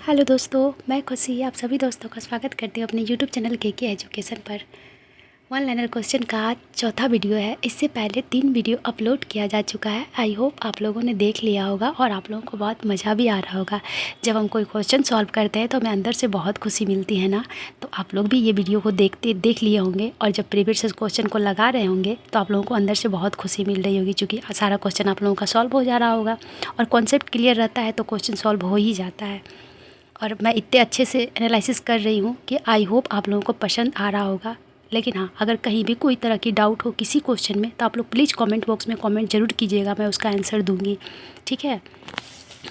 Hello दोस्तों, मैं खुशी आप सभी दोस्तों का स्वागत करती हूँ अपने यूट्यूब चैनल के एजुकेशन पर। वन लाइनर क्वेश्चन का आज चौथा वीडियो है। इससे पहले 3 वीडियो अपलोड किया जा चुका है। आई होप आप लोगों ने देख लिया होगा और आप लोगों को बहुत मज़ा भी आ रहा होगा। जब हम कोई क्वेश्चन सॉल्व करते हैं तो हमें अंदर से बहुत खुशी मिलती है ना। तो आप लोग भी ये वीडियो को देख लिए होंगे और जब प्रीवियस क्वेश्चन को लगा रहे होंगे तो आप लोगों को अंदर से बहुत खुशी मिल रही होगी, चूँकि सारा क्वेश्चन आप लोगों का सॉल्व हो जा रहा होगा और कॉन्सेप्ट क्लियर रहता है तो क्वेश्चन सॉल्व हो ही जाता है। और मैं इतने अच्छे से एनालिसिस कर रही हूँ कि आई होप आप लोगों को पसंद आ रहा होगा। लेकिन हाँ, अगर कहीं भी कोई तरह की डाउट हो किसी क्वेश्चन में तो आप लोग प्लीज़ कमेंट बॉक्स में कमेंट ज़रूर कीजिएगा, मैं उसका आंसर दूँगी। ठीक है,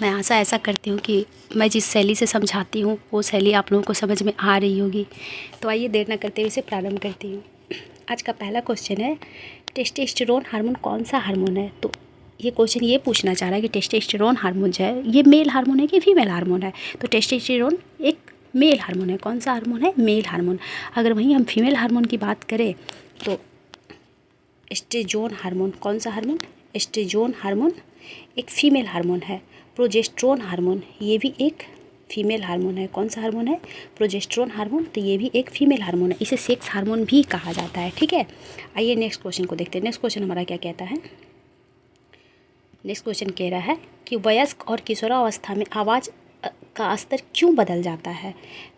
मैं आशा ऐसा करती हूँ कि मैं जिस शैली से समझाती हूँ वो शैली आप लोगों को समझ में आ रही होगी। तो आइए देर न करते हुए इसे प्रारंभ करती हूँ। आज का पहला क्वेश्चन है, टेस्टोस्टेरोन हार्मोन कौन सा हार्मोन है। तो ये क्वेश्चन ये पूछना चाह रहा है कि टेस्टोस्टेरोन हार्मोन जो है ये मेल हार्मोन है कि फीमेल हार्मोन है। तो टेस्टोस्टेरोन एक मेल हार्मोन है। कौन सा हार्मोन है? Male hormone. अगर वहीं हम फीमेल हार्मोन की बात करें तो एस्ट्रोजन हार्मोन। कौन सा हार्मोन? एस्ट्रोजन हार्मोन एक फीमेल हार्मोन है। प्रोजेस्टेरोन हार्मोन ये भी एक फीमेल हार्मोन है। कौन सा हार्मोन है? Progesterone hormone. तो ये भी एक फीमेल हार्मोन है, इसे सेक्स हार्मोन भी कहा जाता है। ठीक है, आइए नेक्स्ट क्वेश्चन को देखते हैं। नेक्स्ट क्वेश्चन हमारा क्या कहता है? नेक्स्ट क्वेश्चन कह रहा है कि वयस्क और किशोरावस्था में आवाज़ का स्तर क्यों बदल जाता है।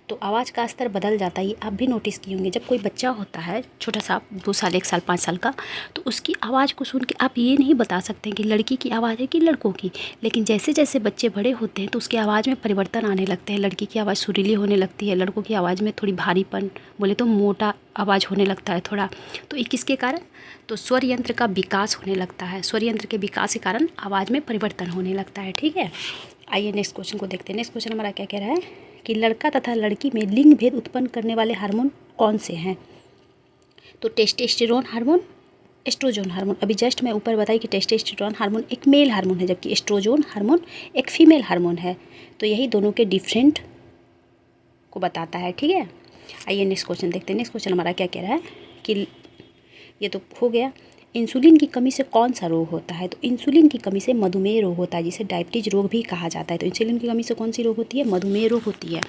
तो आवाज़ का स्तर बदल जाता है, ये आप भी नोटिस किए होंगे। जब कोई बच्चा होता है छोटा सा 2 साल 1 साल 5 साल का, तो उसकी आवाज़ को सुन के आप ये नहीं बता सकते कि लड़की की आवाज़ है कि लड़कों की। लेकिन जैसे जैसे बच्चे बड़े होते हैं तो उसकी आवाज़ में परिवर्तन आने लगते हैं। लड़की की आवाज़ सुरीली होने लगती है, लड़कों की आवाज़ में थोड़ी भारीपन, बोले तो मोटा आवाज़ होने लगता है थोड़ा। तो ये किसके कारण? तो स्वर यंत्र का विकास होने लगता है। स्वर यंत्र के विकास के कारण आवाज़ में परिवर्तन होने लगता है। ठीक है, आइए नेक्स्ट क्वेश्चन को देखते हैं। नेक्स्ट क्वेश्चन हमारा क्या कह रहा है कि लड़का तथा लड़की में लिंग भेद उत्पन्न करने वाले हार्मोन कौन से हैं। तो टेस्टोस्टेरोन हार्मोन, एस्ट्रोजन हार्मोन। अभी जस्ट मैं ऊपर बताई कि टेस्टोस्टेरोन हार्मोन एक मेल हार्मोन है जबकि एस्ट्रोजन हार्मोन एक फीमेल हार्मोन है। तो यही दोनों के डिफरेंट को बताता है। ठीक है, आइए नेक्स्ट क्वेश्चन देखते हैं। नेक्स्ट क्वेश्चन हमारा क्या कह रहा है कि ये तो हो गया, इंसुलिन की कमी से कौन सा रोग होता है। तो इंसुलिन की कमी से मधुमेह रोग होता है, जिसे डायबिटीज रोग भी कहा जाता है। तो इंसुलिन की कमी से कौन सी रोग होती है? मधुमेह रोग होती है।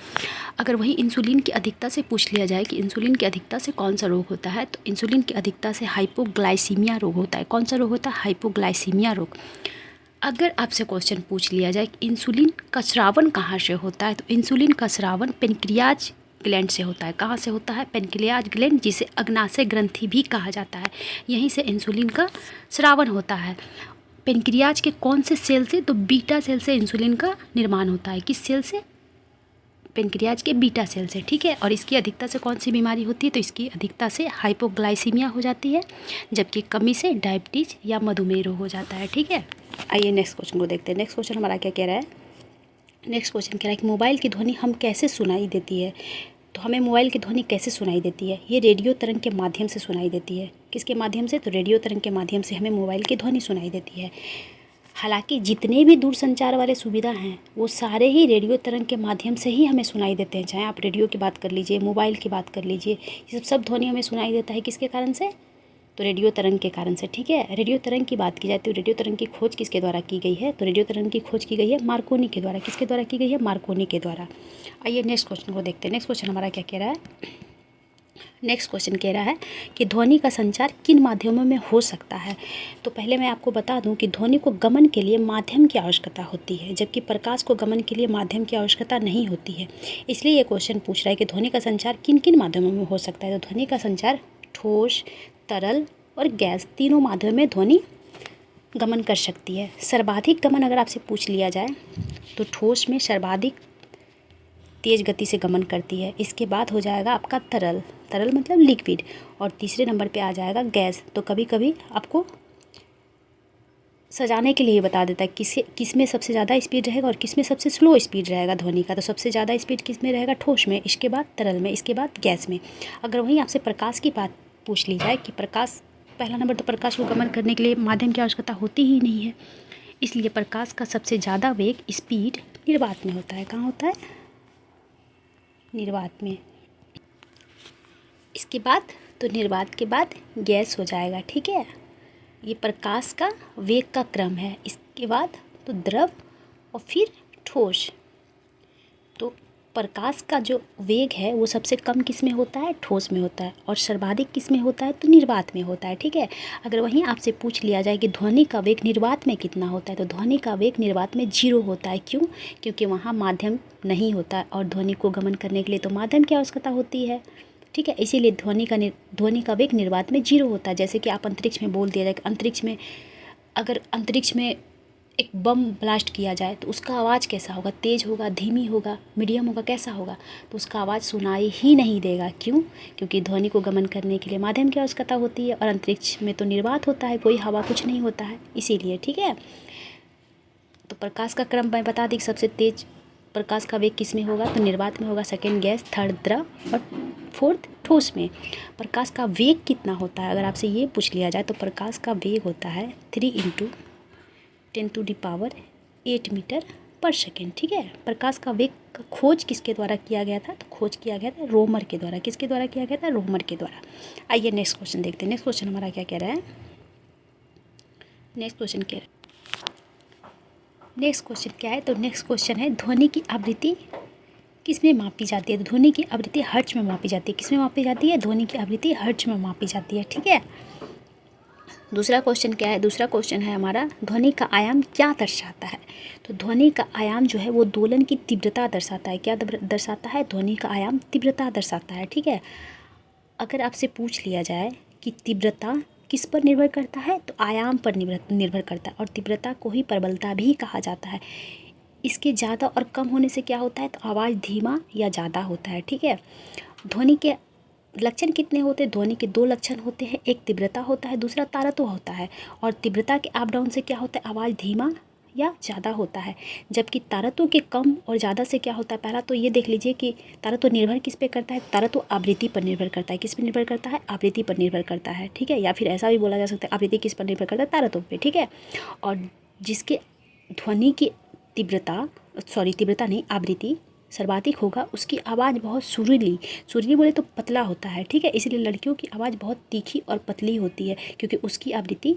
अगर वही इंसुलिन की अधिकता से पूछ लिया जाए कि इंसुलिन की अधिकता से कौन सा रोग होता है, तो इंसुलिन की अधिकता से हाइपोग्लाइसीमिया रोग होता है। कौन सा रोग होता है? हाइपोग्लाइसीमिया रोग। अगर आपसे क्वेश्चन पूछ लिया जाए कि इंसुलिन का स्रावन कहाँ से होता है, तो इंसुलिन का स्रावन पेनक्रियाज ग्लैंड से होता है। कहाँ से होता है? पेनक्रियाज ग्लैंड, जिसे अग्नाशय ग्रंथि भी कहा जाता है। यहीं से इंसुलिन का स्रावन होता है। पेनक्रियाज के कौन से सेल से? तो बीटा सेल से इंसुलिन का निर्माण होता है। किस सेल से? पेनक्रियाज के बीटा सेल से। ठीक है, और इसकी अधिकता से कौन सी बीमारी होती है? तो इसकी अधिकता से हाइपोग्लाइसीमिया हो जाती है, जबकि कमी से डायबिटीज या मधुमेह रोग हो जाता है। ठीक है, आइए नेक्स्ट क्वेश्चन को देखते हैं। नेक्स्ट क्वेश्चन हमारा क्या कह रहा है? नेक्स्ट क्वेश्चन कह रहा है कि मोबाइल की ध्वनि हम कैसे सुनाई देती है। तो हमें मोबाइल की ध्वनि कैसे सुनाई देती है? ये रेडियो तरंग के माध्यम से सुनाई देती है। किसके माध्यम से? तो रेडियो तरंग के माध्यम से हमें मोबाइल की ध्वनि सुनाई देती है। हालांकि जितने भी दूरसंचार वाले सुविधा हैं वो सारे ही रेडियो तरंग के माध्यम से ही हमें सुनाई देते हैं। चाहे आप रेडियो की बात कर लीजिए, मोबाइल की बात कर लीजिए, ये सब ध्वनि हमें सुनाई देता है किसके कारण से? तो रेडियो तरंग के कारण से। ठीक है, रेडियो तरंग की बात की जाए तो रेडियो तरंग की खोज किसके द्वारा की गई है? तो रेडियो तरंग की खोज की गई है मार्कोनी के द्वारा। किसके द्वारा की गई है? मार्कोनी के द्वारा। आइए नेक्स्ट क्वेश्चन को देखते हैं। नेक्स्ट क्वेश्चन हमारा क्या कह रहा है? नेक्स्ट क्वेश्चन कह रहा है कि ध्वनि का संचार किन माध्यमों में हो सकता है। तो पहले मैं आपको बता दूं कि ध्वनि को गमन के लिए माध्यम की आवश्यकता होती है, जबकि प्रकाश को गमन के लिए माध्यम की आवश्यकता नहीं होती है। इसलिए ये क्वेश्चन पूछ रहा है कि ध्वनि का संचार किन किन माध्यमों में हो सकता है। तो ध्वनि का संचार ठोस, तरल और गैस तीनों माध्यमों में ध्वनि गमन कर सकती है। सर्वाधिक गमन अगर आपसे पूछ लिया जाए तो ठोस में सर्वाधिक तेज़ गति से गमन करती है। इसके बाद हो जाएगा आपका तरल, तरल मतलब लिक्विड, और तीसरे नंबर पे आ जाएगा गैस। तो कभी कभी आपको सजाने के लिए बता देता है किस में सबसे ज़्यादा स्पीड रहेगा और किस में सबसे स्लो स्पीड रहेगा ध्वनि का। तो सबसे ज़्यादा स्पीड किस में रहेगा? ठोस में, इसके बाद तरल में, इसके बाद गैस में। अगर वहीं आपसे प्रकाश की बात पूछ ली जाए कि प्रकाश, पहला नंबर तो प्रकाश को गमन करने के लिए माध्यम की आवश्यकता होती ही नहीं है, इसलिए प्रकाश का सबसे ज़्यादा वेग स्पीड निर्वात में होता है। कहाँ होता है? निर्वात में। इसके बाद तो निर्वात के बाद गैस हो जाएगा। ठीक है, ये प्रकाश का वेग का क्रम है। इसके बाद तो द्रव और फिर ठोस। तो प्रकाश का जो वेग है वो सबसे कम किस में होता है, ठोस में होता है, और सर्वाधिक किस में होता है, तो निर्वात में होता है। ठीक है, अगर वहीं आपसे पूछ लिया जाए कि ध्वनि का वेग निर्वात में कितना होता है, तो ध्वनि का वेग निर्वात में 0 होता है। क्यों? क्योंकि वहाँ माध्यम नहीं होता है और ध्वनि को गमन करने के लिए तो माध्यम की आवश्यकता होती है। ठीक है, इसीलिए ध्वनि का वेग निर्वात में 0 होता है। जैसे कि आप अंतरिक्ष में बोल दिया जाए, अंतरिक्ष में अगर अंतरिक्ष में एक बम ब्लास्ट किया जाए तो उसका आवाज़ कैसा होगा, तेज़ होगा, धीमी होगा, मीडियम होगा, कैसा होगा, तो उसका आवाज़ सुनाई ही नहीं देगा। क्यों? क्योंकि ध्वनि को गमन करने के लिए माध्यम की आवश्यकता होती है और अंतरिक्ष में तो निर्वात होता है, कोई हवा कुछ नहीं होता है, इसीलिए। ठीक है, तो प्रकाश का क्रम मैं बता दी, सबसे तेज प्रकाश का वेग किस में होगा, तो निर्वात में होगा, सेकेंड गैस, थर्ड द्रव और फोर्थ ठोस में। प्रकाश का वेग कितना होता है, अगर आपसे ये पूछ लिया जाए तो प्रकाश का वेग होता है 3 × 10⁸ मीटर पर सेकेंड। ठीक है, प्रकाश का वेग का खोज किसके द्वारा किया गया था, तो खोज किया गया था रोमर के द्वारा। किसके द्वारा किया गया था, रोमर के द्वारा। आइए नेक्स्ट क्वेश्चन देखते हैं। नेक्स्ट क्वेश्चन हमारा क्या कह रहा है, नेक्स्ट क्वेश्चन क्या है, नेक्स्ट क्वेश्चन क्या है, तो नेक्स्ट क्वेश्चन है ध्वनि की आवृत्ति किस में मापी जाती है। ध्वनि की आवृत्ति हर्ट्ज में मापी जाती है। किस में मापी जाती है, ध्वनि की आवृत्ति हर्ट्ज में मापी जाती है। ठीक है, दूसरा क्वेश्चन क्या है, दूसरा क्वेश्चन है हमारा ध्वनि का आयाम क्या दर्शाता है। तो ध्वनि का आयाम जो है वो दोलन की तीव्रता दर्शाता है। क्या दर्शाता है, ध्वनि का आयाम तीव्रता दर्शाता है। ठीक है, अगर आपसे पूछ लिया जाए कि तीव्रता किस पर निर्भर करता है, तो आयाम पर निर्भर करता है, और तीव्रता को ही प्रबलता भी कहा जाता है। इसके ज़्यादा और कम होने से क्या होता है, तो आवाज़ धीमा या ज़्यादा होता है। ठीक है, ध्वनि के लक्षण कितने होते हैं, ध्वनि के 2 लक्षण होते हैं, एक तीव्रता होता है, दूसरा तारत्व होता है। और तीव्रता के अप डाउन से क्या होता है, आवाज़ धीमा या ज़्यादा होता है, जबकि तारत्व के कम और ज़्यादा से क्या होता है, पहला तो ये देख लीजिए कि तारत्व निर्भर किस पे करता है, तारत्व आवृत्ति पर निर्भर करता है। किस पर निर्भर करता है, आवृत्ति पर निर्भर करता है। ठीक है, या फिर ऐसा भी बोला जा सकता है आवृत्ति किस पर निर्भर करता है, तारत्व पे। ठीक है, और जिसके ध्वनि की तीव्रता नहीं, आवृत्ति सर्वाधिक होगा, उसकी आवाज़ बहुत सुरीली बोले तो पतला होता है। ठीक है, इसलिए लड़कियों की आवाज़ बहुत तीखी और पतली होती है, क्योंकि उसकी आवृत्ति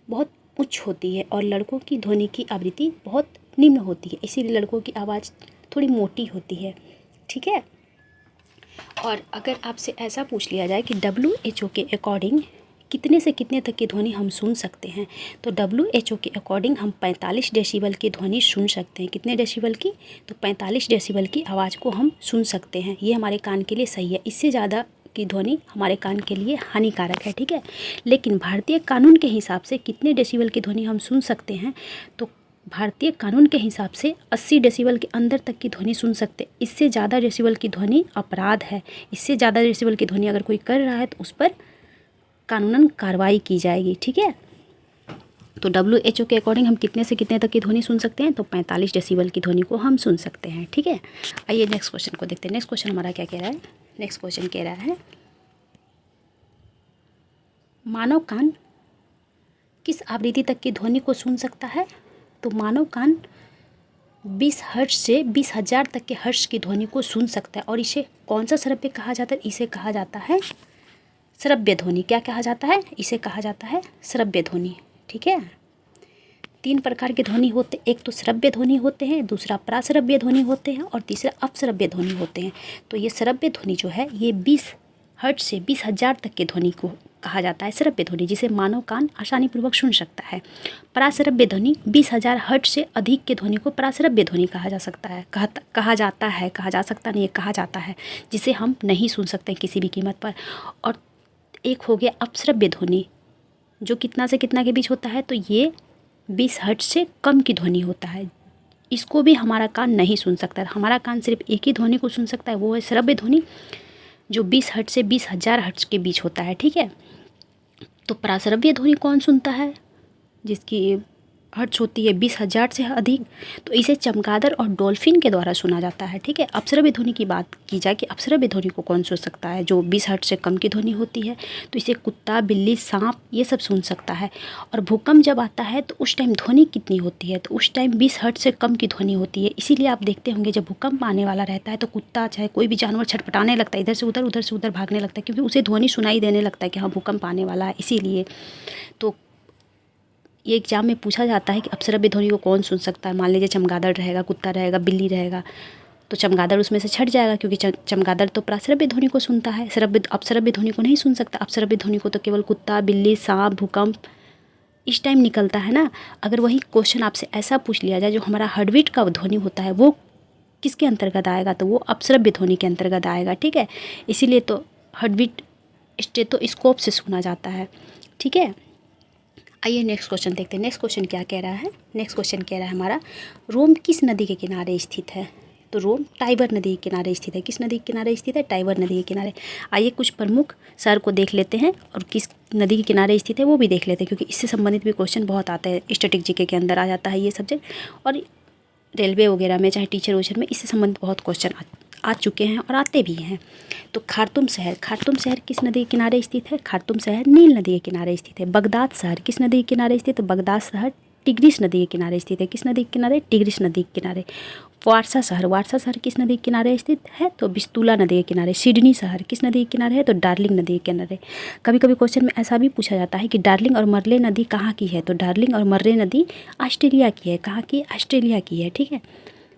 बहुत उच्च होती है, और लड़कों की ध्वनि की आवृत्ति बहुत निम्न होती है, इसीलिए लड़कों की आवाज़ थोड़ी मोटी होती है। ठीक है, और अगर आपसे ऐसा पूछ लिया जाए कि WHO के अकॉर्डिंग कितने से कितने तक की ध्वनि हम सुन सकते हैं, तो WHO के अकॉर्डिंग हम 45 डेसिबल की ध्वनि सुन सकते हैं। कितने डेसिबल की, तो 45 डेसिबल की आवाज़ को हम सुन सकते हैं। ये हमारे कान के लिए सही है, इससे ज़्यादा की ध्वनि हमारे कान के लिए हानिकारक है। ठीक है, लेकिन भारतीय कानून के हिसाब से कितने डेसिबल की ध्वनि हम सुन सकते हैं, तो भारतीय कानून के हिसाब से 80 डेसिबल के अंदर तक की ध्वनि सुन सकते। इससे ज़्यादा डेसिबल की ध्वनि अपराध है। इससे ज़्यादा डेसिबल की ध्वनि अगर कोई कर रहा है तो उस पर कानूनन कार्रवाई की जाएगी। ठीक है, तो WHO के अकॉर्डिंग हम कितने से कितने तक की ध्वनि सुन सकते हैं, तो 45 डेसिबल की ध्वनि को हम सुन सकते हैं। ठीक है, आइए नेक्स्ट क्वेश्चन को देखते हैं। नेक्स्ट क्वेश्चन हमारा क्या कह रहा है, नेक्स्ट क्वेश्चन कह रहा है मानव कान किस आवृत्ति तक की ध्वनि को सुन सकता है, तो मानव कान 20 हर्ट्ज से 20,000 तक के हर्ट्ज की ध्वनि को सुन सकता है। और इसे कौन सा श्रव्य कहा जाता है, इसे कहा जाता है श्रव्य ध्वनि। क्या कहा जाता है, इसे कहा जाता है श्रव्य ध्वनि। ठीक है, 3 प्रकार के ध्वनि होते, एक तो श्रव्य ध्वनि होते हैं, दूसरा प्राश्रव्य ध्वनि होते हैं, और तीसरा अपश्रव्य ध्वनि होते हैं। तो ये श्रव्य ध्वनि जो है ये 20 हर्ट्ज से 20,000 तक के ध्वनि को कहा जाता है श्रव्य ध्वनि, जिसे मानव कान आसानीपूर्वक सुन सकता है। प्राश्रव्य ध्वनि 20,000 हर्ट्ज से अधिक के ध्वनि को प्राश्रव्य ध्वनि कहा जा सकता है, कहा जा सकता नहीं, कहा जाता है, जिसे हम नहीं सुन सकते किसी भी कीमत पर। और एक हो गया अपश्रव्य ध्वनि, जो कितना से कितना के बीच होता है, तो ये 20 हर्ट्ज से कम की ध्वनि होता है। इसको भी हमारा कान नहीं सुन सकता। हमारा कान सिर्फ एक ही ध्वनि को सुन सकता है, वो है श्रव्य ध्वनि, जो 20 हर्ट्ज से 20,000 हर्ट्ज के बीच होता है। ठीक है, तो प्राश्रव्य ध्वनि कौन सुनता है, जिसकी हर्ट्ज होती है 20,000 से अधिक, तो इसे चमगादड़ और डॉल्फिन के द्वारा सुना जाता है। ठीक है, अपश्रव्य ध्वनि की बात की जाए कि अपश्रव्य ध्वनि को कौन सुन सकता है, जो 20 हर्ट्ज से कम की ध्वनि होती है, तो इसे कुत्ता, बिल्ली, सांप ये सब सुन सकता है। और भूकंप जब आता है तो उस टाइम ध्वनि कितनी होती है, तो उस टाइम 20 हर्ट्ज से कम की ध्वनि होती है। इसीलिए आप देखते होंगे जब भूकंप आने वाला रहता है तो कुत्ता चाहे कोई भी जानवर छटपटाने लगता है, इधर से उधर भागने लगता है, क्योंकि उसे ध्वनि सुनाई देने लगता है कि हाँ भूकंप आने वाला है। इसीलिए तो ये एग्जाम में पूछा जाता है कि अपश्रव्य ध्वनि को कौन सुन सकता है। मान लीजिए चमगादड़ रहेगा, कुत्ता रहेगा, बिल्ली रहेगा, तो चमगादड़ उसमें से छट जाएगा, क्योंकि चमगादड़ तो प्रासरभ्य ध्वनि को सुनता है, अपसरभ्य ध्वनि को नहीं सुन सकता। अपसरभ्य ध्वनि को तो केवल कुत्ता, बिल्ली, सांप, भूकंप इस टाइम निकलता है ना। अगर वही क्वेश्चन आपसे ऐसा पूछ लिया जाए जो हमारा हार्टबीट का ध्वनि होता है वो किसके अंतर्गत आएगा, तो वो अपसरभ्य ध्वनि के अंतर्गत आएगा। ठीक है, इसीलिए तो हार्टबीट स्टेथोस्कोप से सुना जाता है। ठीक है, आइए नेक्स्ट क्वेश्चन देखते हैं। नेक्स्ट क्वेश्चन क्या कह रहा है। नेक्स्ट क्वेश्चन कह रहा है हमारा, रोम किस नदी के किनारे स्थित है। तो रोम टाइबर नदी के किनारे स्थित है। किस नदी के किनारे स्थित है, टाइबर नदी के किनारे। आइए कुछ प्रमुख शहर को देख लेते हैं और किस नदी के किनारे स्थित है वो भी देख लेते हैं, क्योंकि इससे संबंधित भी क्वेश्चन बहुत आते हैं। स्टैटिक जीके के अंदर आ जाता है ये सब्जेक्ट, और रेलवे वगैरह में चाहे टीचर वोचर में इससे संबंधित बहुत क्वेश्चन आ चुके हैं और आते भी हैं। तो खार्तूम शहर किस नदी के किनारे स्थित है। खार्तूम शहर नील नदी के किनारे स्थित है। बगदाद शहर किस नदी के किनारे स्थित है। बगदाद शहर टिग्रिस नदी के किनारे स्थित है। किस नदी के किनारे, टिग्रिस नदी के किनारे। वारसा शहर किस नदी के किनारे स्थित है, तो बिस्तुला नदी के किनारे। सिडनी शहर किस नदी के किनारे है, तो डार्लिंग नदी के किनारे। कभी कभी क्वेश्चन में ऐसा भी पूछा जाता है कि डार्लिंग और मर्ले नदी कहाँ की है, तो डार्लिंग और मर्ले नदी ऑस्ट्रेलिया की है। कहाँ की, ऑस्ट्रेलिया की है। ठीक है,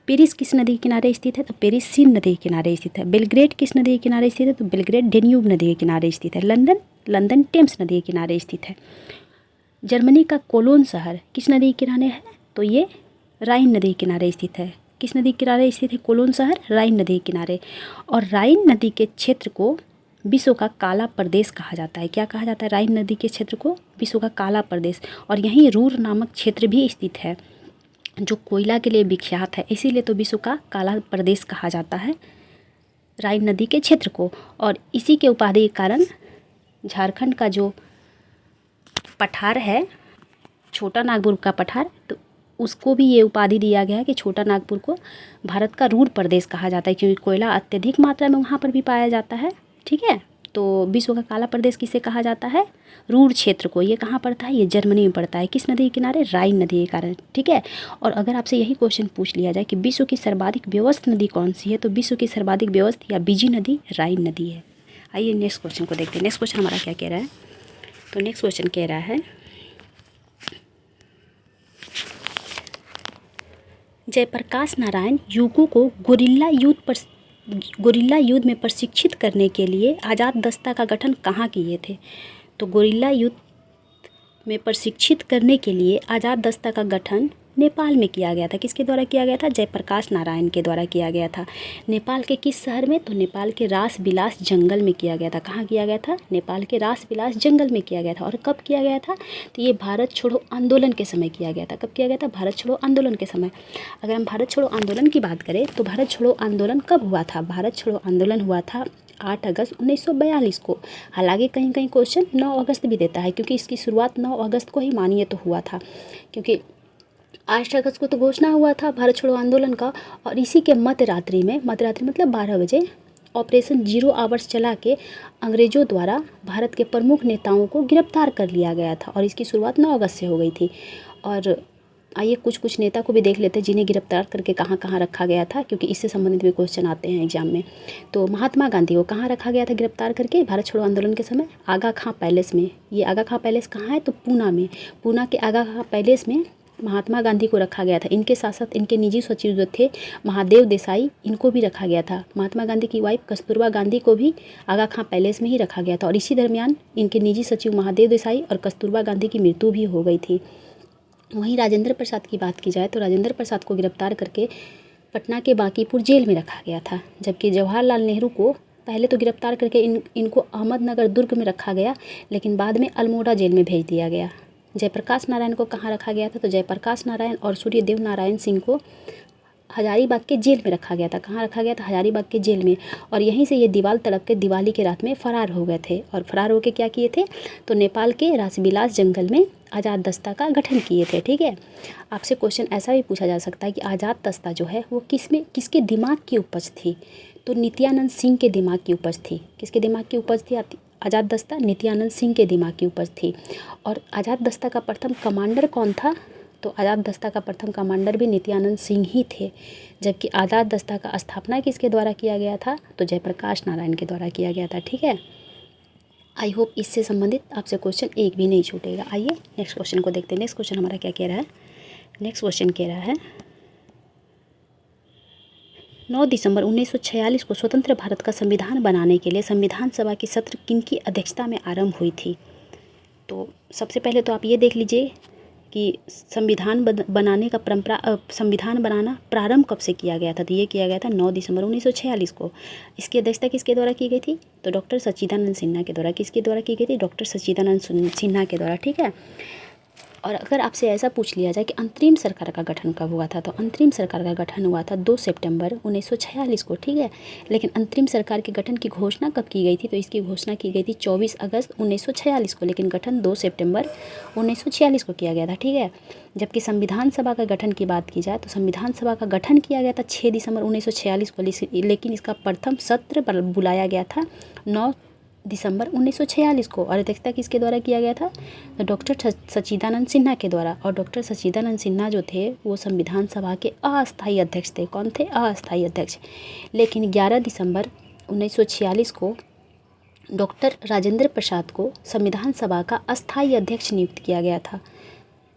पेरिस किस नदी के किनारे स्थित है, तो पेरिस सीन नदी के किनारे स्थित है। बेलग्रेड किस नदी के किनारे स्थित है, तो बेलग्रेड डेन्यूब नदी के किनारे स्थित है। लंदन टेम्स नदी के किनारे स्थित है। जर्मनी का कोलोन शहर किस नदी के किनारे है, तो ये राइन नदी के किनारे स्थित है। किस नदी के किनारे स्थित है कोलोन शहर, राइन नदी के किनारे। और राइन नदी के क्षेत्र को विश्व का काला प्रदेश कहा जाता है। क्या कहा जाता है, राइन नदी के क्षेत्र को विश्व का काला प्रदेश। और यहीं रूर नामक क्षेत्र भी स्थित है जो कोयला के लिए विख्यात है, इसीलिए तो विश्व का काला प्रदेश कहा जाता है राइन नदी के क्षेत्र को। और इसी के उपाधि के कारण झारखंड का जो पठार है, छोटा नागपुर का पठार, तो उसको भी ये उपाधि दिया गया है कि छोटा नागपुर को भारत का रूर प्रदेश कहा जाता है, क्योंकि कोयला अत्यधिक मात्रा में वहाँ पर भी पाया जाता है। ठीक है, तो विश्व का काला प्रदेश किसे कहा जाता है, रूर क्षेत्र को। ये कहाँ पड़ता है, ये जर्मनी में पड़ता है। किस नदी के किनारे, राइन नदी के कारण। ठीक है, और अगर आपसे यही क्वेश्चन पूछ लिया जाए कि विश्व की सर्वाधिक व्यस्त नदी कौन सी है, तो विश्व की सर्वाधिक व्यस्त या बीजी नदी राइन नदी है। आइए नेक्स्ट क्वेश्चन को देखते हैं। नेक्स्ट क्वेश्चन हमारा क्या कह रहा है, तो नेक्स्ट क्वेश्चन कह रहा है, जयप्रकाश नारायण युगों को गोरिल्ला युद्ध में प्रशिक्षित करने के लिए आज़ाद दस्ता का गठन कहाँ किए थे। तो गोरिल्ला युद्ध में प्रशिक्षित करने के लिए आज़ाद दस्ता का गठन नेपाल में किया गया था। किसके द्वारा किया गया था, जयप्रकाश नारायण के द्वारा किया गया था। नेपाल के किस शहर में, तो नेपाल के रास बिलास जंगल में किया गया था। कहाँ किया गया था, नेपाल के रास बिलास जंगल में किया गया था। और कब किया गया था, तो ये भारत छोड़ो आंदोलन के समय किया गया था। कब किया गया था, भारत छोड़ो आंदोलन के समय। अगर हम भारत छोड़ो आंदोलन की बात करें तो भारत छोड़ो आंदोलन कब हुआ था, भारत छोड़ो आंदोलन हुआ था 8 अगस्त 1942 को। हालांकि कहीं कहीं क्वेश्चन 9 अगस्त भी देता है, क्योंकि इसकी शुरुआत 9 अगस्त को ही मानिए तो हुआ था, क्योंकि 8 अगस्त को तो घोषणा हुआ था भारत छोड़ो आंदोलन का। और इसी के मध्य रात्रि मतलब 12 बजे ऑपरेशन 0 आवर्स चला के अंग्रेज़ों द्वारा भारत के प्रमुख नेताओं को गिरफ्तार कर लिया गया था, और इसकी शुरुआत 9 अगस्त से हो गई थी। और आइए कुछ नेता को भी देख लेते हैं जिन्हें गिरफ्तार करके कहाँ कहाँ रखा गया था, क्योंकि इससे संबंधित भी क्वेश्चन आते हैं एग्जाम में। तो महात्मा गांधी को कहाँ रखा गया था गिरफ्तार करके, भारत छोड़ो आंदोलन के समय, आगा खां पैलेस में। ये आगा खां पैलेस कहाँ है, तो पूना में। पूना के आगा खां पैलेस में महात्मा गांधी को रखा गया था। इनके साथ साथ इनके निजी सचिव जो थे महादेव देसाई, इनको भी रखा गया था। महात्मा गांधी की वाइफ कस्तूरबा गांधी को भी आगा खां पैलेस में ही रखा गया था। और इसी दरमियान इनके निजी सचिव महादेव देसाई और कस्तूरबा गांधी की मृत्यु भी हो गई थी। वहीं राजेंद्र प्रसाद की बात की जाए तो राजेंद्र प्रसाद को गिरफ्तार करके पटना के बांकीपुर जेल में रखा गया था, जबकि जवाहरलाल नेहरू को पहले तो गिरफ्तार करके इनको अहमदनगर दुर्ग में रखा गया, लेकिन बाद में अल्मोड़ा जेल में भेज दिया गया। जयप्रकाश नारायण को कहाँ रखा गया था, तो जयप्रकाश नारायण और सूर्यदेव नारायण सिंह को हजारीबाग के जेल में रखा गया था। कहाँ रखा गया था, हजारीबाग के जेल में। और यहीं से ये दीवाल तड़प के दिवाली के रात में फरार हो गए थे। और फरार होकर क्या किए थे, तो नेपाल के रासबिलास जंगल में आज़ाद दस्ता का गठन किए थे। ठीक है, आपसे क्वेश्चन ऐसा भी पूछा जा सकता है कि आज़ाद दस्ता जो है वो किसके दिमाग की उपज थी, तो नित्यानंद सिंह के दिमाग की उपज थी। किसके दिमाग की उपज थी आज़ाद दस्ता, नित्यानंद सिंह के दिमाग की उपज थी। और आज़ाद दस्ता का प्रथम कमांडर कौन था, तो आज़ाद दस्ता का प्रथम कमांडर भी नित्यानंद सिंह ही थे। जबकि आज़ाद दस्ता का स्थापना किसके द्वारा किया गया था, तो जयप्रकाश नारायण के द्वारा किया गया था। ठीक है, आई होप इससे संबंधित आपसे क्वेश्चन एक भी नहीं छूटेगा। आइए नेक्स्ट क्वेश्चन को देखते हैं। नेक्स्ट क्वेश्चन हमारा क्या कह रहा है, नेक्स्ट क्वेश्चन कह रहा है, 9 दिसंबर 1946 को स्वतंत्र भारत का संविधान बनाने के लिए संविधान सभा की सत्र किनकी अध्यक्षता में आरंभ हुई थी? तो सबसे पहले तो आप ये देख लीजिए कि बनाने का संविधान बनाना प्रारंभ कब से किया गया था? तो ये किया गया था 9 दिसंबर 1946 को। इसकी अध्यक्षता किसके द्वारा की गई थी? तो डॉक्टर सच्चिदानंद सिन्हा के द्वारा। किसके द्वारा की गई थी? डॉक्टर सच्चिदानंद सिन्हा के द्वारा, ठीक है। और अगर आपसे ऐसा पूछ लिया जाए कि अंतरिम सरकार का गठन कब हुआ था, तो अंतरिम सरकार का गठन हुआ था 2 सितंबर 1946 को, ठीक है। लेकिन अंतरिम सरकार के गठन की घोषणा कब की गई थी? तो इसकी घोषणा की गई थी 24 अगस्त 1946 को, लेकिन गठन 2 सितंबर 1946 को किया गया था, ठीक है। जबकि संविधान सभा का गठन की बात की जाए तो संविधान सभा का गठन किया गया था 6 दिसंबर 1946 को, लेकिन इसका प्रथम सत्र बुलाया गया था 9 दिसंबर 1946 को। और अध्यक्षता किसके द्वारा किया गया था? तो डॉक्टर सच्चिदानंद सिन्हा के द्वारा। और डॉक्टर सच्चिदानंद सिन्हा जो थे वो संविधान सभा के अस्थायी अध्यक्ष थे। कौन थे? अस्थायी अध्यक्ष। लेकिन 11 दिसंबर 1946 को डॉक्टर राजेंद्र प्रसाद को संविधान सभा का अस्थायी अध्यक्ष नियुक्त किया गया था।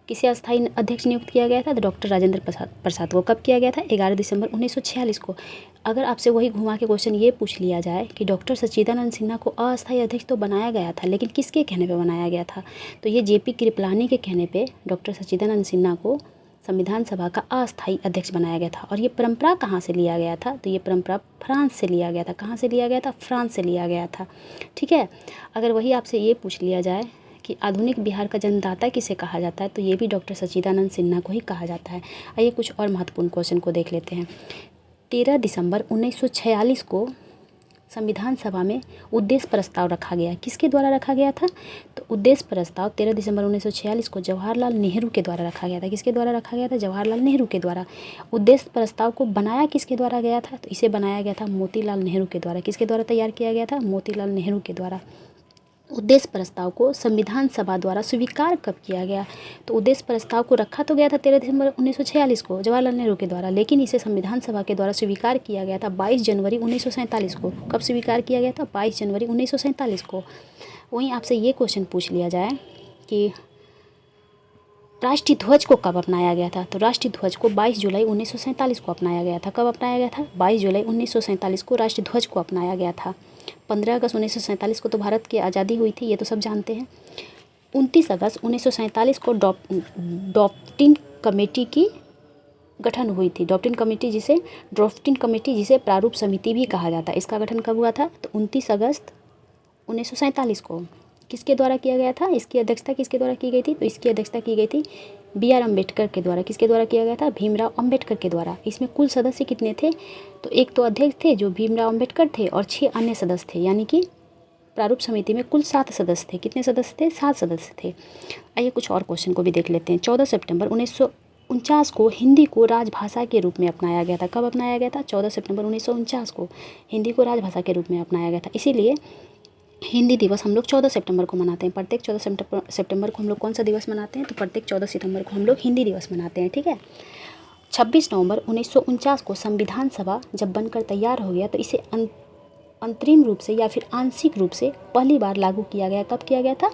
किसे अस्थायी अध्यक्ष नियुक्त किया गया था? तो डॉक्टर राजेंद्र प्रसाद को। कब किया गया था? 11 दिसंबर 1946 को। अगर आपसे वही घुमा के क्वेश्चन ये पूछ लिया जाए कि डॉक्टर सच्चिदानंद सिन्हा को अस्थायी अध्यक्ष तो बनाया गया था, लेकिन किसके कहने पे बनाया गया था? तो ये जेपी कृपलानी के कहने पे डॉक्टर सच्चिदानंद सिन्हा को संविधान सभा का अस्थायी अध्यक्ष बनाया गया था। और ये परंपरा कहाँ से लिया गया था? तो ये परंपरा फ्रांस से लिया गया था। कहाँ से लिया गया था? फ्रांस से लिया गया था, ठीक है। अगर वही आपसे ये पूछ लिया जाए कि आधुनिक बिहार का जन्मदाता किसे कहा जाता है, तो ये भी डॉक्टर सच्चिदानंद सिन्हा को ही कहा जाता है। आइए कुछ और महत्वपूर्ण क्वेश्चन को देख लेते हैं। 13 दिसंबर 1946 को संविधान सभा में उद्देश्य प्रस्ताव रखा गया। किसके द्वारा रखा गया था? तो उद्देश्य प्रस्ताव 13 दिसंबर 1946 को जवाहरलाल नेहरू के द्वारा रखा गया था। किसके द्वारा रखा गया था? जवाहरलाल नेहरू के द्वारा। उद्देश्य प्रस्ताव को बनाया किसके द्वारा गया था? तो इसे बनाया गया था मोतीलाल नेहरू के द्वारा। किसके द्वारा तैयार किया गया था? मोतीलाल नेहरू के द्वारा। उद्देश्य प्रस्ताव को संविधान सभा द्वारा स्वीकार कब किया गया? तो उद्देश्य प्रस्ताव को रखा तो गया था 13 दिसंबर 1946 को जवाहरलाल नेहरू के द्वारा, लेकिन इसे संविधान सभा के द्वारा स्वीकार किया गया था 22 जनवरी 1947 को। कब स्वीकार किया गया था? 22 जनवरी 1947 को। वहीं आपसे ये क्वेश्चन पूछ लिया जाए कि राष्ट्रीय ध्वज को कब अपनाया गया था? तो राष्ट्रीय ध्वज को 22 जुलाई 1947 को अपनाया गया था। कब अपनाया गया था? 22 जुलाई 1947 को राष्ट्रीय ध्वज को अपनाया गया था। 15 अगस्त 1947 को तो भारत की आज़ादी हुई थी, ये तो सब जानते हैं। 29 अगस्त 1947 को ड्राफ्टिंग कमेटी की गठन हुई थी। ड्राफ्टिंग कमेटी जिसे प्रारूप समिति भी कहा जाता है, इसका गठन कब हुआ था? तो 29 अगस्त 1947 को। किसके द्वारा किया गया था? इसकी अध्यक्षता किसके द्वारा की गई थी? तो इसकी अध्यक्षता की गई थी BR अम्बेडकर के द्वारा। किसके द्वारा किया गया था? भीमराव अम्बेडकर के द्वारा। इसमें कुल सदस्य कितने थे? तो एक तो अध्यक्ष थे जो भीमराव अम्बेडकर थे और 6 अन्य सदस्य थे, यानी कि प्रारूप समिति में कुल 7 सदस्य थे। कितने सदस्य थे? 7 सदस्य थे। आइए कुछ और क्वेश्चन को भी देख लेते हैं। 14 सितंबर 1949 को हिंदी को राजभाषा के रूप में अपनाया गया था। कब अपनाया गया था? 14 सितंबर 1949 को हिंदी को राजभाषा के रूप में अपनाया गया था। इसीलिए हिंदी दिवस हम लोग 14 सितंबर को मनाते हैं। प्रत्येक 14 सितंबर को हम लोग कौन सा दिवस मनाते हैं? तो प्रत्येक 14 सितंबर को हम लोग हिंदी दिवस मनाते हैं, ठीक है। 26 नवंबर 1949 को संविधान सभा जब बनकर तैयार हो गया तो इसे अंतरिम रूप से या फिर आंशिक रूप से पहली बार लागू किया गया। कब किया गया था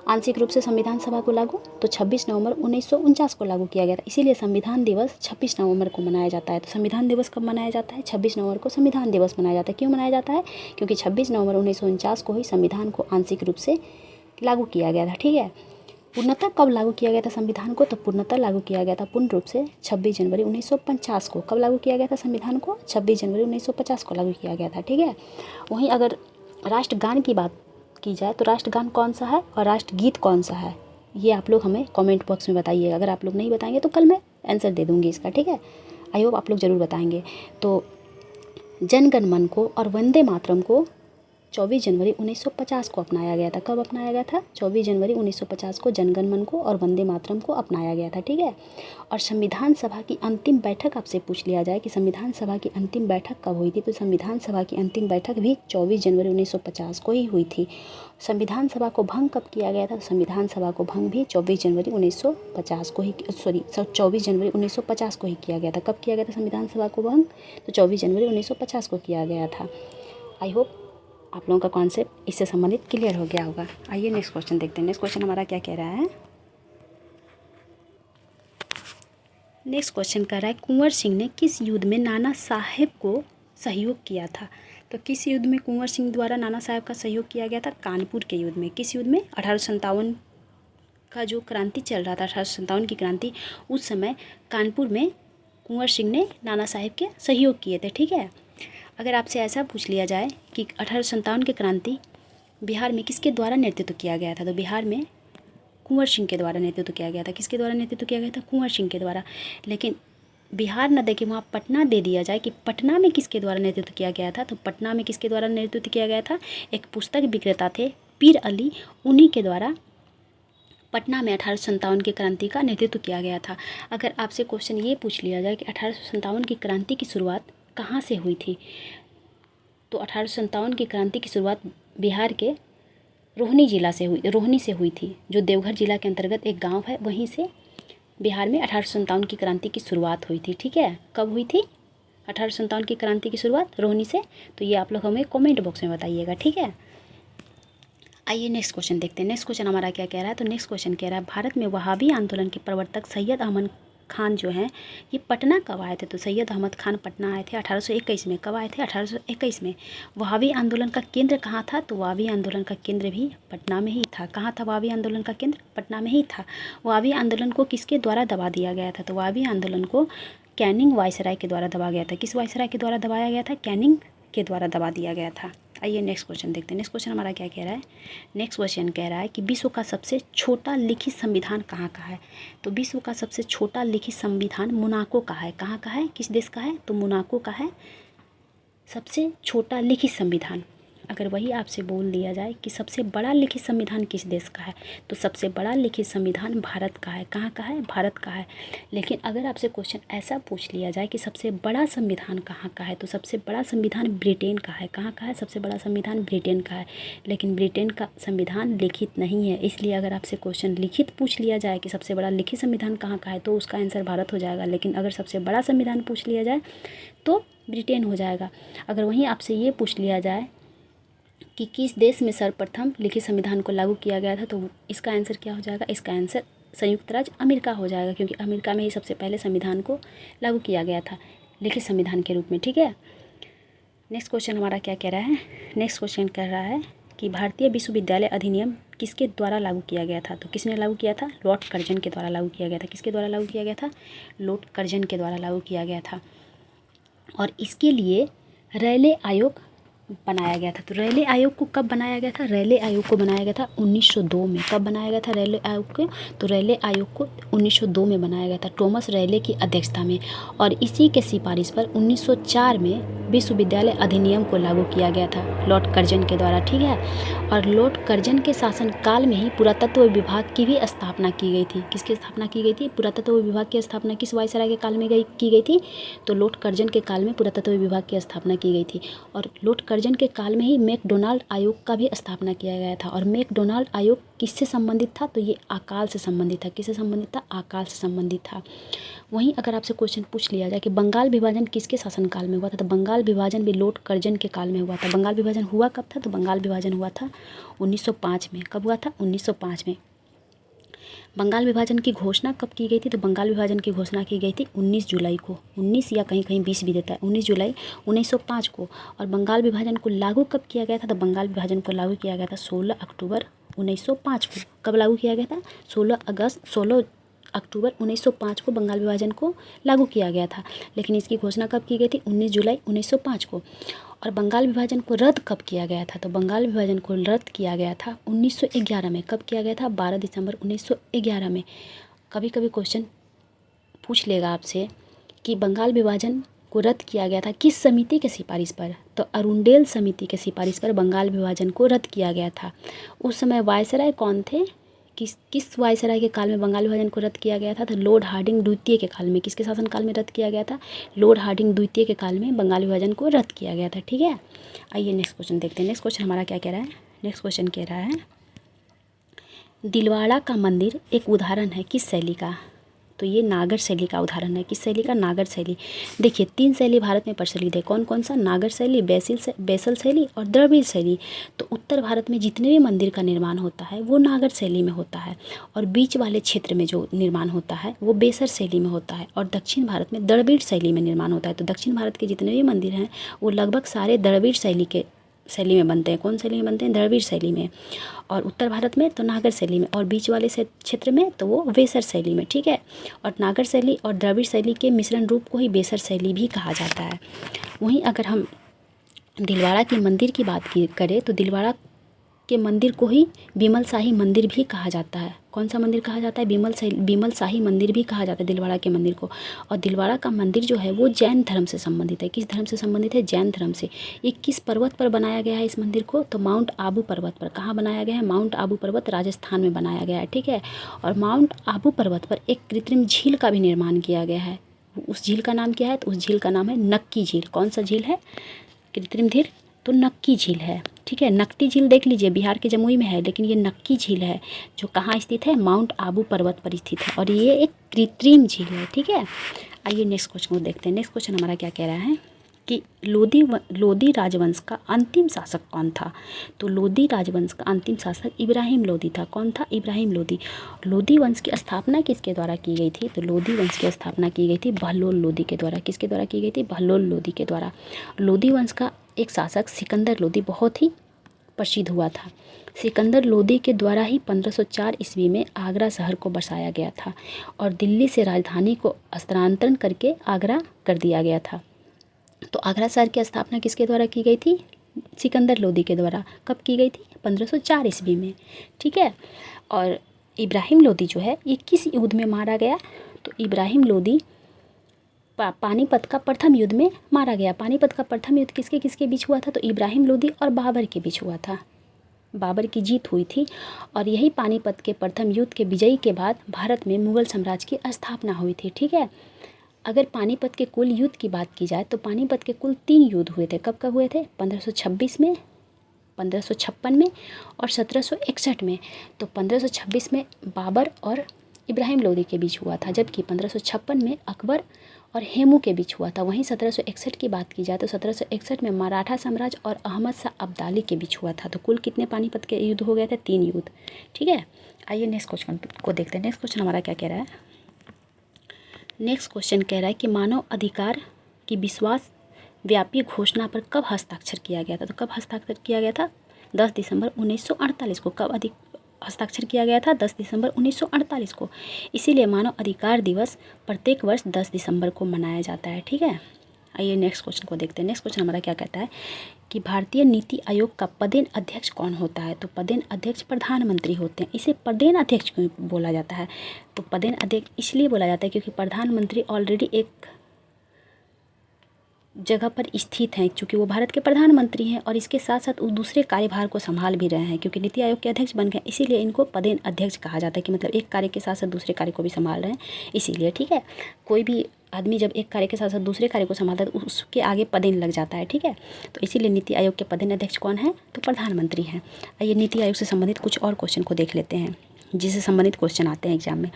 आंशिक रूप से संविधान सभा को लागू? तो 26 नवंबर 1949 को लागू किया गया था। इसीलिए संविधान दिवस 26 नवंबर को मनाया जाता है। तो संविधान दिवस कब मनाया जाता है? 26 नवंबर को संविधान दिवस मनाया जाता है। क्यों मनाया जाता है? क्योंकि 26 नवंबर 1949 को ही संविधान को आंशिक रूप से लागू किया गया था, ठीक है। पूर्णतः कब लागू किया गया था संविधान को? तो पूर्णतः लागू किया गया था पूर्ण रूप से 26 जनवरी 1950 को। कब लागू किया गया था संविधान को? 26 जनवरी 1950 को लागू किया गया था, ठीक है। वहीं अगर राष्ट्रगान की बात की जाए तो राष्ट्रगान कौन सा है और राष्ट्रगीत कौन सा है, ये आप लोग हमें कमेंट बॉक्स में बताइएगा। अगर आप लोग नहीं बताएंगे तो कल मैं आंसर दे दूँगी इसका, ठीक है। आई होप आप लोग ज़रूर बताएंगे। तो जन गण मन को और वंदे मातरम को 24 जनवरी 1950 को अपनाया गया था। कब अपनाया गया था? 24 जनवरी 1950 को जनगण मन को और वंदे मातरम को अपनाया गया था, ठीक है। और संविधान सभा की अंतिम बैठक आपसे पूछ लिया जाए कि संविधान सभा की अंतिम बैठक कब हुई थी, तो संविधान सभा की अंतिम बैठक भी 24 जनवरी 1950 को ही हुई थी। संविधान सभा को भंग कब किया गया था? संविधान सभा को भंग भी 24 जनवरी 1950 को ही 24 जनवरी 1950 को ही किया गया था। कब किया गया था संविधान सभा को भंग? तो 24 जनवरी 1950 को किया गया था। आई होप आप लोगों का कॉन्सेप्ट इससे संबंधित क्लियर हो गया होगा। आइए नेक्स्ट क्वेश्चन देखते हैं। नेक्स्ट क्वेश्चन हमारा क्या कह रहा है? नेक्स्ट क्वेश्चन कर रहा है कुंवर सिंह ने किस युद्ध में नाना साहेब को सहयोग किया था। तो किस युद्ध में कुंवर सिंह द्वारा नाना साहेब का सहयोग किया गया था? कानपुर के युद्ध में। किस युद्ध में? 1857 का जो क्रांति चल रहा था, 1857 की क्रांति, उस समय कानपुर में कुंवर सिंह ने नाना साहेब के सहयोग किए थे। ठीक है। अगर आपसे ऐसा पूछ लिया जाए कि 1857 की क्रांति बिहार में किसके द्वारा नेतृत्व किया गया था, तो बिहार में कुंवर सिंह के द्वारा नेतृत्व किया गया था। किसके द्वारा नेतृत्व किया गया था? कुंवर सिंह के द्वारा। लेकिन बिहार न देके वहाँ पटना दे दिया जाए कि पटना में किसके द्वारा नेतृत्व किया गया था, तो पटना में किसके द्वारा नेतृत्व किया गया था? एक पुस्तक विक्रेता थे पीर अली, उन्हीं के द्वारा पटना में 1857 की क्रांति का नेतृत्व किया गया था। अगर आपसे क्वेश्चन ये पूछ लिया जाए कि 1857 की क्रांति की शुरुआत कहाँ से हुई थी, तो 1857 की क्रांति की शुरुआत बिहार के रोहिणी से हुई थी, जो देवघर जिला के अंतर्गत एक गांव है, वहीं से बिहार में 1857 की क्रांति की शुरुआत हुई थी। ठीक है। कब हुई थी 1857 की क्रांति की शुरुआत? रोहिणी से। तो ये आप लोग हमें कमेंट बॉक्स में बताइएगा। ठीक है। आइए नेक्स्ट क्वेश्चन देखते हैं। नेक्स्ट क्वेश्चन हमारा क्या कह रहा है, तो नेक्स्ट क्वेश्चन कह रहा है भारत में वहाबी आंदोलन के प्रवर्तक सैयद अहमद खान जो हैं, ये पटना कब आए थे? तो सैयद अहमद खान पटना आए थे 1821 में। कब आए थे? 1821 में। वहाबी आंदोलन का केंद्र कहाँ था? तो वहाबी आंदोलन का केंद्र भी पटना में ही था। कहाँ था वहाबी आंदोलन का केंद्र? पटना में ही था। वहाबी आंदोलन को किसके द्वारा दबा दिया गया था? तो वहाबी आंदोलन को कैनिंग वायसराय के द्वारा दबा गया था। किस वायसराय के द्वारा दबाया गया था? कैनिंग के द्वारा दबा दिया गया था। आइए नेक्स्ट क्वेश्चन देखते हैं। नेक्स्ट क्वेश्चन हमारा क्या कह रहा है? नेक्स्ट क्वेश्चन कह रहा है कि विश्व का सबसे छोटा लिखित संविधान कहाँ का है? तो विश्व का सबसे छोटा लिखित संविधान मोनाको का है। कहाँ का है? किस देश का है? तो मोनाको का है सबसे छोटा लिखित संविधान। अगर वही आपसे बोल दिया जाए कि सबसे बड़ा लिखित संविधान किस देश का है, तो सबसे बड़ा लिखित संविधान भारत का है। कहाँ का है? भारत का है। लेकिन अगर आपसे क्वेश्चन ऐसा पूछ लिया जाए कि सबसे बड़ा संविधान कहाँ का है, तो सबसे बड़ा संविधान ब्रिटेन का है। कहाँ का है? सबसे बड़ा संविधान ब्रिटेन का है। लेकिन ब्रिटेन का संविधान लिखित नहीं है, इसलिए अगर आपसे क्वेश्चन लिखित पूछ लिया जाए कि सबसे बड़ा लिखित संविधान कहाँ का है, तो उसका आंसर भारत हो जाएगा। लेकिन अगर सबसे बड़ा संविधान पूछ लिया जाए तो ब्रिटेन हो जाएगा। अगर वहीं आपसे ये पूछ लिया जाए कि किस देश में सर्वप्रथम लिखित संविधान को लागू किया गया था, तो इसका आंसर क्या हो जाएगा? इसका आंसर संयुक्त राज्य अमेरिका हो जाएगा, क्योंकि अमेरिका में ही सबसे पहले संविधान को लागू किया गया था लिखित संविधान के रूप में। ठीक है। नेक्स्ट क्वेश्चन हमारा क्या कह रहा है? नेक्स्ट क्वेश्चन कह रहा है कि भारतीय विश्वविद्यालय अधिनियम किसके द्वारा लागू किया गया था? तो किसने लागू किया था? लॉर्ड कर्जन के द्वारा लागू किया गया था। किसके द्वारा लागू किया गया था? लॉर्ड कर्जन के द्वारा लागू किया गया था। और इसके लिए रैले आयोग बनाया गया था। तो रैले आयोग को कब बनाया गया था? रैले आयोग को बनाया गया था 1902 में। कब बनाया गया था रैले आयोग को? तो रैले आयोग को 1902 में बनाया गया था, टॉमस रैले की अध्यक्षता में। और इसी के सिफारिश पर 1904 में विश्वविद्यालय अधिनियम को लागू किया गया था लॉर्ड कर्जन के द्वारा। ठीक है। और लॉर्ड कर्जन के शासनकाल में ही पुरातत्व विभाग की भी स्थापना की गई थी। किसकी स्थापना की गई थी? पुरातत्व विभाग की स्थापना किस वायसराय के काल में की गई थी? तो लॉर्ड कर्जन के काल में पुरातत्व विभाग की स्थापना की गई थी। और लॉर्ड कर्जन के काल में ही मैकडोनाल्ड आयोग का भी स्थापना किया गया था। और मैकडोनाल्ड आयोग किससे संबंधित था? तो ये अकाल से संबंधित था। किससे संबंधित था? अकाल से संबंधित था। वहीं अगर आपसे क्वेश्चन पूछ लिया जाए कि बंगाल विभाजन किसके शासनकाल में हुआ था, तो बंगाल विभाजन भी लॉर्ड कर्जन के काल में हुआ था। बंगाल विभाजन हुआ कब था? तो बंगाल विभाजन हुआ था 1905 में। कब हुआ था? 1905 में। बंगाल विभाजन की घोषणा कब की गई थी? तो बंगाल विभाजन की घोषणा की गई थी 19 जुलाई को। 19 या कहीं कहीं 20 भी देता है, 19 जुलाई 1905 को। और बंगाल विभाजन को लागू कब किया गया था? तो बंगाल विभाजन को लागू किया गया था 16 अक्टूबर 1905 को। कब लागू किया गया था? 16 अक्टूबर 1905 को बंगाल विभाजन को लागू किया गया था। लेकिन इसकी घोषणा कब की गई थी? 19 जुलाई 1905 को। और बंगाल विभाजन को रद्द कब किया गया था? तो बंगाल विभाजन को रद्द किया गया था 1911 में। कब किया गया था? 12 दिसंबर 1911 में। कभी कभी क्वेश्चन पूछ लेगा आपसे कि बंगाल विभाजन को रद्द किया गया था किस समिति के सिफारिश पर? तो अरुंडेल समिति के सिफारिश पर बंगाल विभाजन को रद्द किया गया था। उस समय वायसराय कौन थे? किस वायसराय के काल में बंगाल विभाजन को रद्द किया गया था? तो लॉर्ड हार्डिंग द्वितीय के काल में। किसके शासनकाल में रद्द किया गया था? लॉर्ड हार्डिंग द्वितीय के काल में बंगाल विभाजन को रद्द किया गया था। ठीक है। आइए नेक्स्ट क्वेश्चन देखते हैं। नेक्स्ट क्वेश्चन हमारा क्या कह रहा है? नेक्स्ट क्वेश्चन कह रहा है दिलवाड़ा का मंदिर एक उदाहरण है किस शैली का? तो तो ये नागर शैली का उदाहरण है। किस शैली का? नागर शैली। देखिए 3 शैली भारत में प्रचलित है। कौन कौन सा? नागर शैली, बैसल शैली और द्रविड़ शैली। तो उत्तर भारत में जितने भी मंदिर का निर्माण होता है वो नागर शैली में होता है, और बीच वाले क्षेत्र में जो निर्माण होता है वो बैसल शैली में होता है, और दक्षिण भारत में द्रविड़ शैली में निर्माण होता है। तो दक्षिण भारत के जितने भी मंदिर हैं वो लगभग सारे द्रविड़ शैली में बनते हैं। कौन शैली में बनते हैं? द्रविड़ शैली में। और उत्तर भारत में तो नागर शैली में, और बीच वाले क्षेत्र में तो वो बैसल शैली में। ठीक है। और नागर शैली और द्रविड़ शैली के मिश्रण रूप को ही बैसल शैली भी कहा जाता है। वहीं अगर हम दिलवाड़ा के मंदिर की बात करें तो दिलवाड़ा के मंदिर को ही बिमल शाही मंदिर भी कहा जाता है। कौन सा मंदिर कहा जाता है? बिमल शाही मंदिर भी कहा जाता है दिलवाड़ा के मंदिर को। और दिलवाड़ा का मंदिर जो है वो जैन धर्म से संबंधित है। किस धर्म से संबंधित है? जैन धर्म से। ये किस पर्वत पर बनाया गया है इस मंदिर को? तो माउंट आबू पर्वत पर। कहाँ बनाया गया है? माउंट आबू पर्वत राजस्थान में बनाया गया है। ठीक है। और माउंट आबू पर्वत पर एक कृत्रिम झील का भी निर्माण किया गया है। उस झील का नाम क्या है? तो उस झील का नाम है नक्की झील। कौन सा झील है? कृत्रिम झील तो नक्की झील है। ठीक है। नकटी झील देख लीजिए बिहार के जमुई में है, लेकिन ये नक्की झील है जो कहाँ स्थित है? माउंट आबू पर्वत पर स्थित है, और ये एक कृत्रिम झील है। ठीक है। आइए नेक्स्ट क्वेश्चन को देखते हैं। नेक्स्ट क्वेश्चन हमारा क्या कह रहा है कि लोदी राजवंश का अंतिम शासक कौन था? तो लोदी राजवंश का अंतिम शासक इब्राहिम लोदी था। कौन था? इब्राहिम लोदी। लोदी वंश की स्थापना किसके द्वारा की गई थी? तो लोदी वंश की स्थापना की गई थी बहलोल लोदी के द्वारा। किसके द्वारा की गई थी? बहलोल लोदी के द्वारा। लोदी वंश का एक शासक सिकंदर लोदी बहुत ही प्रसिद्ध हुआ था। सिकंदर लोदी के द्वारा ही 1504 ईस्वी में आगरा शहर को बसाया गया था, और दिल्ली से राजधानी को स्थानांतरण करके आगरा कर दिया गया था। तो आगरा शहर की स्थापना किसके द्वारा की गई थी? सिकंदर लोदी के द्वारा। कब की गई थी? 1504 ईस्वी में। ठीक है। और इब्राहिम लोदी जो है ये किस युद्ध में मारा गया? तो इब्राहिम लोदी पानीपत का प्रथम युद्ध में मारा गया। पानीपत का प्रथम युद्ध किसके किसके बीच हुआ था? तो इब्राहिम लोदी और बाबर के बीच हुआ था। बाबर की जीत हुई थी, और यही पानीपत के प्रथम युद्ध के विजयी के बाद भारत में मुगल साम्राज्य की स्थापना हुई थी। ठीक है। अगर पानीपत के कुल युद्ध की बात की जाए तो पानीपत के कुल 3 युद्ध हुए थे। कब कब हुए थे? 1526 में, 1556 में और 1761 में। तो 1526 में बाबर और इब्राहिम लोदी के बीच हुआ था, जबकि 1556 में अकबर और हेमू के बीच हुआ था। वहीं 1761 की बात की जाए तो 1761 में मराठा साम्राज्य और अहमद शाह अब्दाली के बीच हुआ था। तो कुल कितने पानीपत के युद्ध हो गए थे? 3 युद्ध। ठीक है। आइए नेक्स्ट क्वेश्चन को देखते हैं। नेक्स्ट क्वेश्चन हमारा क्या कह रहा है? नेक्स्ट क्वेश्चन कह रहा है कि मानव अधिकार की विश्वास व्यापी घोषणा पर कब हस्ताक्षर किया गया था? तो कब हस्ताक्षर किया गया था? 10 दिसंबर 1948 को। कब हस्ताक्षर किया गया था? 10 दिसंबर 1948 को। इसीलिए मानव अधिकार दिवस प्रत्येक वर्ष 10 दिसंबर को मनाया जाता है। ठीक है। आइए नेक्स्ट क्वेश्चन को देखते हैं। नेक्स्ट क्वेश्चन हमारा क्या कहता है कि भारतीय नीति आयोग का पदेन अध्यक्ष कौन होता है? तो पदेन अध्यक्ष प्रधानमंत्री होते हैं। इसे पदेन अध्यक्ष क्यों बोला जाता है? तो पदेन अध्यक्ष इसलिए बोला जाता है क्योंकि प्रधानमंत्री ऑलरेडी एक जगह पर स्थित हैं, क्योंकि वो भारत के प्रधानमंत्री हैं, और इसके साथ साथ वो दूसरे कार्यभार को संभाल भी रहे हैं, क्योंकि नीति आयोग के अध्यक्ष बन गए, इसीलिए इनको पदेन अध्यक्ष कहा जाता है कि मतलब एक कार्य के साथ साथ दूसरे कार्य को भी संभाल रहे हैं, इसीलिए। ठीक है। कोई भी आदमी जब एक कार्य के साथ साथ दूसरे कार्य को संभालता है तो उसके आगे पदेन लग जाता है। ठीक है। तो इसीलिए नीति आयोग के पदेन अध्यक्ष कौन है? तो प्रधानमंत्री हैं। आइए नीति आयोग से संबंधित कुछ और क्वेश्चन को देख लेते हैं, जिससे संबंधित क्वेश्चन आते हैं एग्जाम में।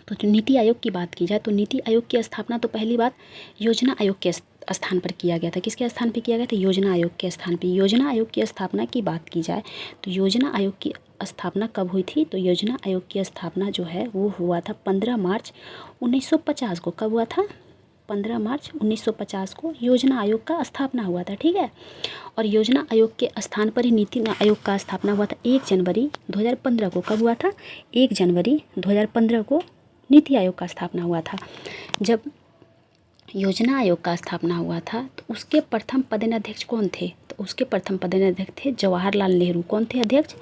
तो जो नीति आयोग की बात की जाए तो नीति आयोग की स्थापना तो पहली बात योजना आयोग के स्थान पर किया गया था। किसके स्थान पर किया गया था? योजना आयोग के स्थान पर। योजना आयोग की स्थापना की बात की जाए तो योजना आयोग की स्थापना कब हुई थी? तो योजना आयोग की स्थापना जो है वो हुआ था 15 मार्च 1950 को। कब हुआ था? 15 मार्च 1950 को योजना आयोग का स्थापना हुआ था। ठीक है। और योजना आयोग के स्थान पर ही नीति आयोग का स्थापना हुआ था 1 जनवरी 2015 को। कब हुआ था? 1 जनवरी 2015 को नीति आयोग का स्थापना हुआ था। जब योजना आयोग का स्थापना हुआ था तो उसके प्रथम पदेनाध्यक्ष कौन थे? तो उसके प्रथम पदेनाध्यक्ष थे जवाहरलाल नेहरू। कौन थे अध्यक्ष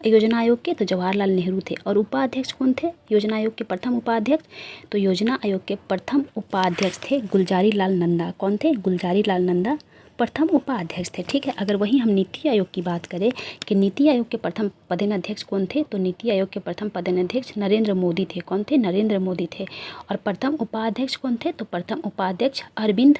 योजना आयोग के? तो जवाहरलाल नेहरू थे। और उपाध्यक्ष कौन थे योजना आयोग के प्रथम उपाध्यक्ष? तो योजना आयोग के प्रथम उपाध्यक्ष थे गुलजारी लाल नंदा। कौन थे? गुलजारी लाल नंदा प्रथम उपाध्यक्ष थे। ठीक है। अगर वहीं हम नीति आयोग की बात करें कि नीति आयोग के प्रथम पदेनाध्यक्ष कौन थे, तो नीति आयोग के प्रथम पदेनाध्यक्ष नरेंद्र मोदी थे। कौन थे? नरेंद्र मोदी थे। और प्रथम उपाध्यक्ष कौन थे? तो प्रथम उपाध्यक्ष अरविंद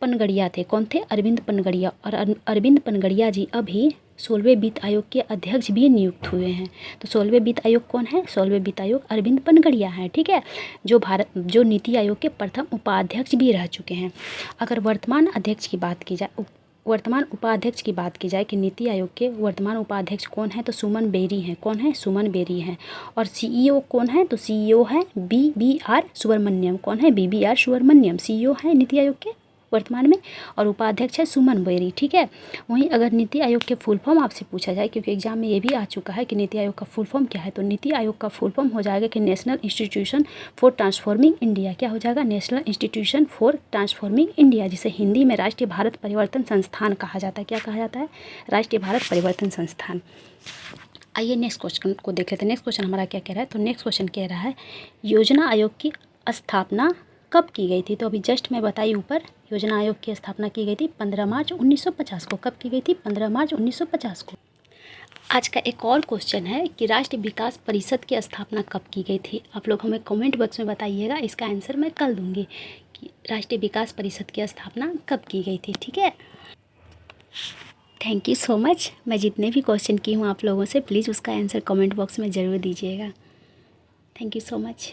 पनगड़िया थे। कौन थे? अरविंद पनगड़िया। और अरविंद पनगड़िया जी अभी 16वें वित्त आयोग के अध्यक्ष भी नियुक्त हुए हैं। तो 16वें वित्त आयोग कौन है? 16वें वित्त आयोग अरविंद पनगड़िया हैं, ठीक है, जो नीति आयोग के प्रथम उपाध्यक्ष भी रह चुके हैं। अगर वर्तमान अध्यक्ष की बात की जाए, वर्तमान उपाध्यक्ष की बात की जाए कि नीति आयोग के वर्तमान उपाध्यक्ष कौन है, तो सुमन बेरी हैं। कौन है? सुमन बेरी हैं। और सीईओ कौन है? तो सीईओ है BBR सुब्रमण्यम। कौन है? BBR सुब्रमण्यम सीईओ है नीति आयोग के वर्तमान में, और उपाध्यक्ष है सुमन बेरी, ठीक है। वहीं अगर नीति आयोग के फुल फॉर्म आपसे पूछा जाए, क्योंकि एग्जाम में ये भी आ चुका है कि नीति आयोग का फुल फॉर्म क्या है, तो नीति आयोग का फुल फॉर्म हो जाएगा कि national institution for transforming India. क्या हो जाएगा? National institution for transforming India, जिसे हिंदी में राष्ट्रीय भारत परिवर्तन संस्थान कहा जाता है। क्या कहा जाता है? राष्ट्रीय भारत परिवर्तन संस्थान। आइए नेक्स्ट क्वेश्चन को देख लेते हैं। नेक्स्ट क्वेश्चन हमारा क्या कह रहा है? तो नेक्स्ट क्वेश्चन कह रहा है योजना आयोग की स्थापना कब की गई थी? तो अभी जस्ट मैं बताई ऊपर, योजना आयोग की स्थापना की गई थी 15 मार्च 1950 को। कब की गई थी? 15 मार्च 1950 को। आज का एक और क्वेश्चन है कि राष्ट्रीय विकास परिषद की स्थापना कब की गई थी? आप लोग हमें कमेंट बॉक्स में बताइएगा, इसका आंसर मैं कल दूंगी कि राष्ट्रीय विकास परिषद की स्थापना कब की गई थी, ठीक है। Thank you so much. मैं जितने भी क्वेश्चन की हूँ आप लोगों से, प्लीज़ उसका आंसर कमेंट बॉक्स में ज़रूर दीजिएगा। Thank you so much.